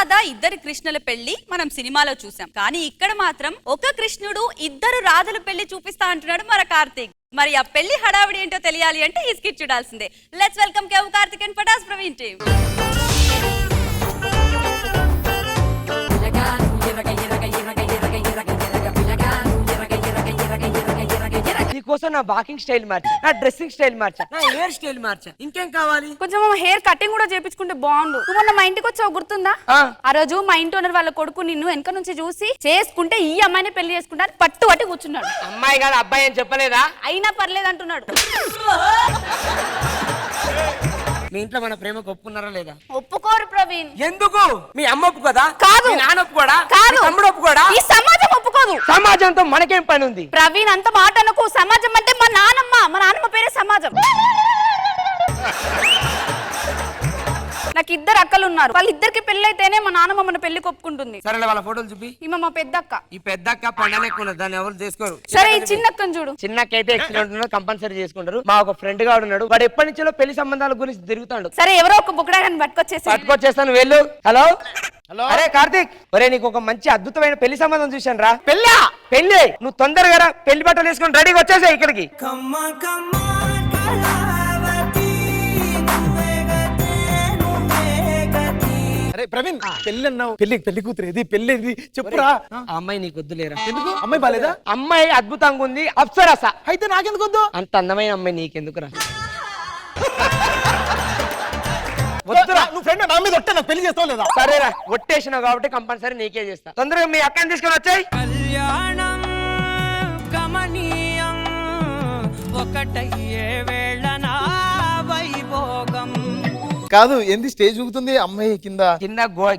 కదా ఇద్దరు కృష్ణుల పెళ్లి మనం సినిమాలో చూసాం, కానీ ఇక్కడ మాత్రం ఒక కృష్ణుడు ఇద్దరు రాధల పెళ్లి చూపిస్తా అంటున్నాడు మన కార్తీక్. మరి ఆ పెళ్లి హడావిడి ఏంటో తెలియాలి అంటే ఈ స్కిట్ చూడాల్సిందే. Let's welcome Kev Karthik and Patas Praveen team. నీకోసం నా వాకింగ్ స్టైల్ మార్చా, నా డ్రెస్సింగ్ స్టైల్ మార్చా, నా హెయిర్ స్టైల్ మార్చా. ఇంకేం కావాలి? కొంచెం హెయిర్ కటింగ్ కూడా చేపించుకుంటే బాగుండు. నువ్వు మొన్న మా ఇంటికి వచ్చావు గుర్తుందా? ఆ రోజు మా ఇంటి ఓనర్ వాళ్ళ కొడుకు నిన్ను వెనక నుంచి చూసి చేసుకుంటే ఈ అమ్మాయిని పెళ్లి చేసుకుంటా పట్టు పట్టి కూర్చున్నాడు. అమ్మాయి కాదు అబ్బాయి అని చెప్పలేదా? అయినా పర్లేదు అంటున్నాడు. మీ ఇంట్లో మన ప్రేమకు ఒప్పుకున్నారా లేదా? ఒప్పుకోరు ప్రవీణ్. ఎందుకు? మీ అమ్మ ఒప్పుకోదా? కాదు. మీ నాన్న ఒప్పుకోడా? కాదు. తమ్ముడు ఒప్పుకోడా? ఈ సమాజం ఒప్పుకోదు. సమాజంతో మనకేం పని ఉంది? ప్రవీణ్ అంత మాట అనకు. సమాజం అంటే మా నాన్నమ్మ పేరే సమాజం. నాకు ఇద్దరు అక్కలు ఉన్నారు. వాళ్ళిద్దరికి పెళ్లి అయితేనే మా నాన్నమ్మ మన పెళ్లి ఒప్పుకుంటుంది. సరే వాళ్ళ ఫోటోలు చూపి. ఈమె మా పెద్దక్క. ఈ పెద్దక్క పండలేకున్నది, దాన్ని ఎవరు చేసుకోరు. సరే ఈ చిన్న అక్కను చూడు. చిన్నక్క అయితే ఎక్సలెంట్ ఉన్నాడు, కంపల్సరీ చేసుకుంటారు. మా ఒక ఫ్రెండ్ గా ఉన్నాడు, వాడు ఎప్పటి నుంచో పెళ్లి సంబంధాల గురించి తిరుగుతాడు. సరే ఎవరో ఒక బుక్కడాన్ని పట్టుకొచ్చేస్తాను వెళ్ళు. హలో అరే కార్తీక్, ఒరే నీకు ఒక మంచి అద్భుతమైన పెళ్లి సంబంధం చూశాను రా. పెళ్లి నువ్వు తొందరగా రా, పెళ్లి బట్టలు వేసుకొని రెడీగా వచ్చేసా ఇక్కడికి. అరే ప్రవీణ్, పెళ్లి అన్నావు, పెళ్లి కూతురు ఏది? పెళ్లి ఏది చెప్పురా. అమ్మాయి నీకు వద్దులేరా. ఎందుకు? అమ్మాయి బాలేదా? అమ్మాయి అద్భుతంగా ఉంది, అప్సరస. అయితే నాకెందుకు వద్దు? అంత అందమైన అమ్మాయి నీకెందుకురా? నువ్వు ఫ్రెండ్ నా మీద ఒట్టే నాకు పెళ్లి చేస్తావు లేదా? సరేరా, ఒట్టేసినావు కాబట్టి కంపల్సరీ నీకే చేస్తా. తొందరగా మీ అక్కని తీసుకొని వచ్చాయి. కళ్యాణం గమనీయం ఒకటయ్యే వేళనా వైభోగం. కాదు, ఏంది స్టేజ్ ఊగుతుంది? అమ్మాయి కింద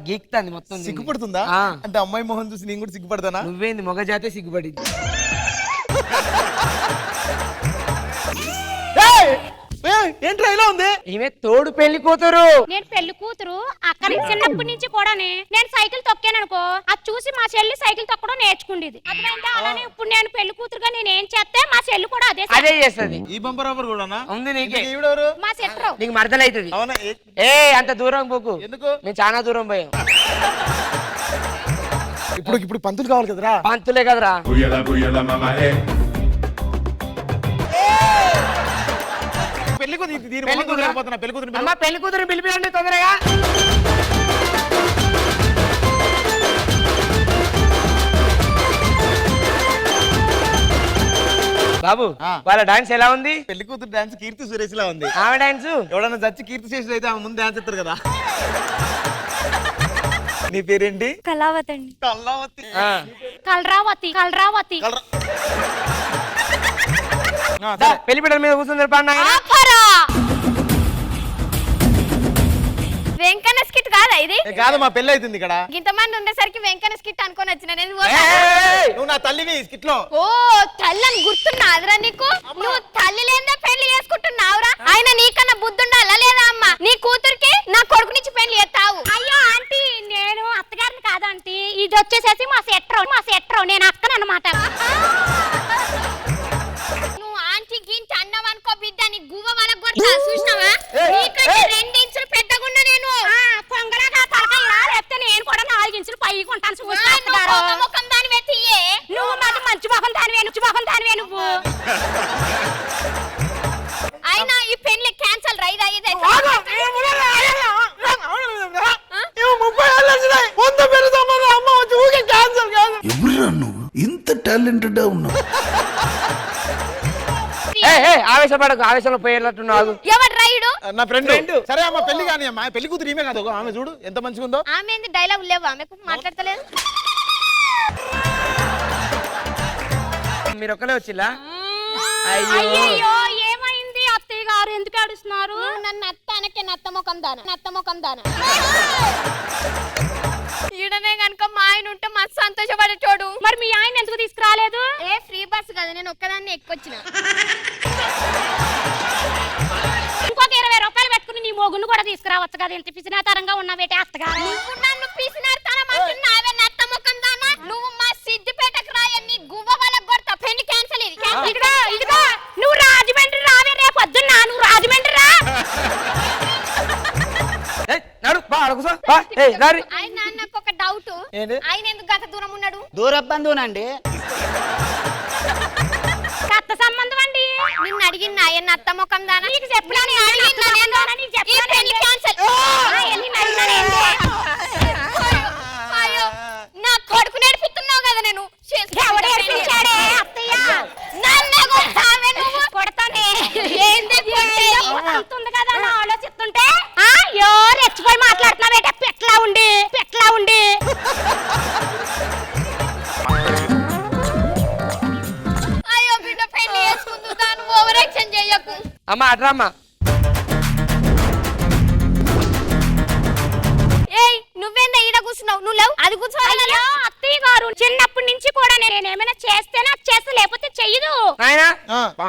గీక్తాంది మొత్తం. సిగ్గుపడుతుందా? అంటే అమ్మాయి మొహం చూసి నేను కూడా సిగ్గుపడతానా? నువ్వేంది మొగ జాతే సిగ్గుపడింది. ఏంట్రా ఇలా ఉంది? ఈమె తోడు పెళ్లి కూతురు. నేను పెళ్లి కూతురు. అక్కడ చిన్నప్పటి నుంచి కూడా నేను సైకిల్ తొక్కాను అనుకో, అది చూసి మా చెల్లి సైకిల్ తొక్కడం నేర్చుకుండేది. అర్థమైందా? అలానే ఇప్పుడు నేను పెళ్లి కూతురుగా నేను ఏం చేస్తే మా చెల్లి కూడా అదే చేస్తుంది. ఈ బంపర్ ఆఫర్ కూడానా ఉంది నీకే. ఈవిడెవరు? మా సెట్రో. నీకు మరదలైతుంది. అవునా? అంత దూరం పోకు. ఎందుకు? మేము చాలా దూరం పోయాం. ఇప్పుడు పంతులు కావాలి కదరా. పంతులే కదరా. పెళ్లి కూతురు పిలిపియండి తొందరగా. బాబు వాళ్ళ డాన్స్ ఎలా ఉంది? పెళ్లి కూతురు డాన్స్ కీర్తి సురేష్ లా ఉంది. ఆమె డాన్స్ ఎవడన్నా చచ్చి కీర్తి సురేష్ అయితే ఆమె ముందు డాన్స్ ఎత్తారు కదా. నీ పేరేంటి? కళావతి అండి. కళావతి. కలరావతి. పెళ్లి బిడ్డల మీద కూర్చుంది పాడిన వెంకన్న స్కిట్ కాదా ఇది? కాదు, మా పెళ్లి అవుతుంది ఇక్కడ. ఇంతమంది ఉండేసరికి వెంకన్న స్కిట్ అనుకొని వచ్చిన నేను. నువ్వు నా తల్లివి స్కిట్ లో. ఓ తల్లని గుర్తున్నాదిరా నీకు? నువ్వు తల్లి లేదా పెళ్లి చేసుకుంటున్నావురా? ఆయన నీకన్నా బుద్ధి ఉండాలా లేదా అమ్మా? నీ కూతురికి నా కొడుకు నుంచి పెళ్లి చేస్తావు? అయ్యో ఆంటీ, నేను అత్తగారిని కాదు ఆంటీ, ఇది వచ్చేసేసి మా సెట్రో నేను అక్కనన్నమాట. నువ్వు ఆంటీ గింటి అన్నావు అనుకో బిడ్డ, నీ గువ్వ వాళ్ళకు కొడతా. చూసినావా? నీకంటే 2 ఇంచులు పెద్దగున్నా నేను. కొంగరాగా తలకాయ లేకపోతే నేను కూడా 4 ఇంచులు పైకి ఉంటాను. చూస్తాను ముఖం దాని వెతియే. నువ్వు మాది మంచి ముఖం దానివే నువ్వు. అయినా ఈ పెళ్లి క్యాన్సల్ రైదా? ఇది ఎవరురా నువ్వు? ఇంత టాలెంటెడ్ ఉన్నావు. ఆవేశపడకు, ఆవేశంలో పోయేటట్టున్నావు. ఎవరు రైడు? నా ఫ్రెండ్. సరే అమ్మ పెళ్లి కానీ అమ్మా, పెళ్లి కూతురు ఈమె కాదు. ఆమె చూడు ఎంత మంచిగా ఉందో. ఆమె డైలాగ్ లేవు, ఆమెకు మాట్లాడతలేదు. మీరు ఒక్కలే వచ్చిలా? అయ్యో ఏమైంది అత్తయ్య గారు? ఎందుకు ఏడుస్తున్నారు? నన్ను అత్తానకే నత్తముఖం దాన. ఈడనే గనుక మా ఆయన ఉంటే మస్తు సంతోషపడేటోడు. మరి మీ ఆయన ఎందుకు తీసుకురాలేదు? ఫ్రీ బస్ కదా, నేను ఒక్కదాన్ని ఎక్కొచ్చిన. ఇంకొక 20 రూపాయలు పెట్టుకుని నీ మొగును కూడా తీసుకురావచ్చు కదా. ఇంత పిసినాతరంగా ఉన్నావేటే అత్తగారు? నువ్వు నన్ను పిసినాతనం అంటున్నావే నత్తముఖం దానా? నువ్వు మా సిద్దిపేటకు రాయ, నీ గువ్వ వాళ్ళకు కొడతా. పెళ్లి క్యాన్సల్. ఇదిగో నువ్వు రాజమండ్రి రావే, రేపు పొద్దున్న నువ్వు రాజమండ్రి రా. నడు బా అడుగుసా. ఏంటి ఆయన ఎందుకు గత దూరం ఉన్నాడు? దూర బంధువునండి. కత్త సంబంధం అండి. నిన్ను అడిగిన ఆయన అత్త ముఖం దానా? నీకు చెప్పినా నా కొడుకు నేర్పిస్తున్నావు కదా నేను. ఆలోచిస్తుంటే రెచ్చిపోయి మాట్లాడుతున్నావేట పెట్లా ఉండి అయ్యో బిడ్డ పెళ్లి చేసుకుందు దాన్ని ఓవర్ యాక్షన్ చేయకు. అమ్మ అట్రామ్మా. ఏయ్ నువ్వేందా ఈడ కూర్చున్నావు? నువ్వు లేవు, అది కూర్చోవాలి. అత్తయ్య గారు చిన్నప్పటి నుంచి కూడా నేను ఏమైనా చేస్తేనే అది చేస్తా, లేకపోతే చెయ్యదు. నాయనా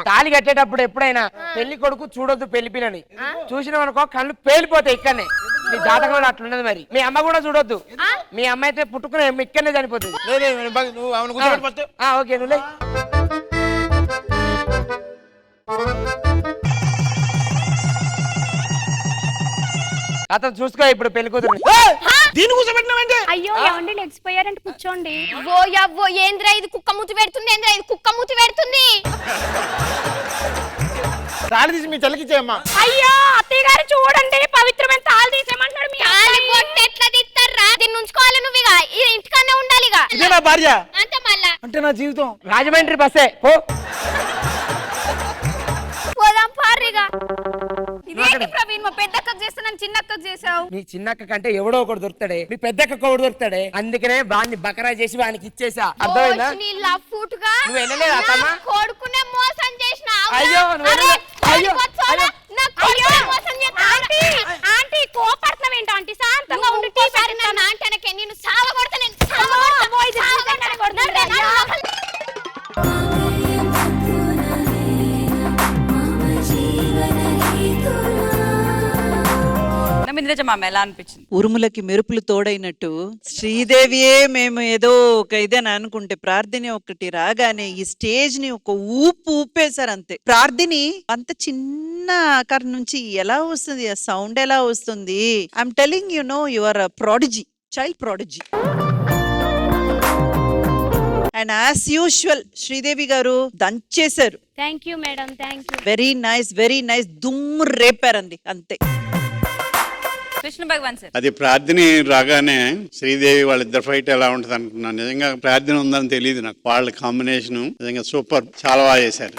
తాళి కట్టేటప్పుడు ఎప్పుడైనా పెళ్లి కొడుకు చూడొద్దు పెళ్లి పిల్లని. చూసినావు అనుకో కళ్ళు పేలిపోతాయి ఇక్కడనే. నీ జాతకంలో అట్లున్నది. మరి మీ అమ్మ కూడా చూడొద్దు. మీ అమ్మ అయితే పుట్టుకునే ఇక్కడనే చనిపోతుంది. నువ్వు ఆమెను కూర్చోబెట్టి ఫస్ట్. ఓకే నువ్వులే. అతను చూసుకో ఇప్పుడు పెళ్లి కూతురు. దీన్ని కూర్చోబెట్టినావంటే అయ్యో ఏమండి లెగ్సిపోయారంటే కూర్చోండి. ఓ యవ్వో ఏంద్రా ఇది కుక్క మూతి పెడుతుంది, ఏంద్రా ఇది కుక్క మూతి పెడుతుంది. తాళి తీసి మీ చెల్లికి ఇచ్చేయమ్మా. అయ్యో అత్తయ్య గారు చూడండి, పవిత్రమైన తాళి తీసేయమంటాడు. మీ తాళి బొట్టు ఎట్లా తీస్తారా? దీన్ని ఉంచుకోవాలి నువ్వు. ఇక ఇది ఇంటికన్నా ఉండాలి. ఇక ఇదే నా భార్య అంతే మళ్ళా. అంటే నా జీవితం. రాజమండ్రి బస్సే పో. పోదాం పారిగా. ఇదేంటి ప్రవీణ్, మా పెద్దక్కకు చేస్తున్నాను చిన్నక్కకు చేసావు. నీ చిన్నక్క కంటే ఎవడో ఒకడు దొరుకుతాడే, మీ పెద్దక్క ఒకడు దొరుకుతాడే. అందుకనే వాడిని బకరా చేసి వానికి ఇచ్చేసా. అర్థమైందా? నీ లవ్ ఫుట్ గా నువ్వు వెళ్ళలేదా అత్తమ్మ? కొడుకునే మోసం చేసిన. అయ్యో, నువ్వు వెళ్ళలే. అయ్యో, అయ్యో. ఆంటీ కోపడుతున్నావేంటి? ఆంటీ శాంతంగా ఉండి టీ పెట్టినా ఆంటీ అనకే నేను సావగొడతా. నేను ఇంద్రజమ్మ ఎలా అనిపించింది? ఉరుములకి మెరుపులు తోడైనట్టు శ్రీదేవియే మేము ఏదో ఒక ఇదని అనుకుంటే ప్రార్థని ఒకటి రాగానే ఈ స్టేజ్ ని ఒక ఊపేశారు అంతే. ప్రార్థని అంత చిన్న ఆకారం నుంచి ఎలా వస్తుంది, ఆ సౌండ్ ఎలా వస్తుంది? I'm telling you no you are prodigy, child prodigy. And as usual Sridevi గారు దంచేశారు. Thank you madam, thank you. Very nice దుమ్ము రేపారండి అంతే. కృష్ణ భగవాన్ సార్, అది ప్రార్థన రాగానే శ్రీదేవి వాళ్ళిద్దరు ఫైట్ ఎలా ఉంటుంది అనుకున్నాను. నిజంగా ప్రార్థన ఉందని తెలియదు నాకు. వాళ్ళ కాంబినేషన్ నిజంగా సూపర్, చాలా బాగా చేశారు.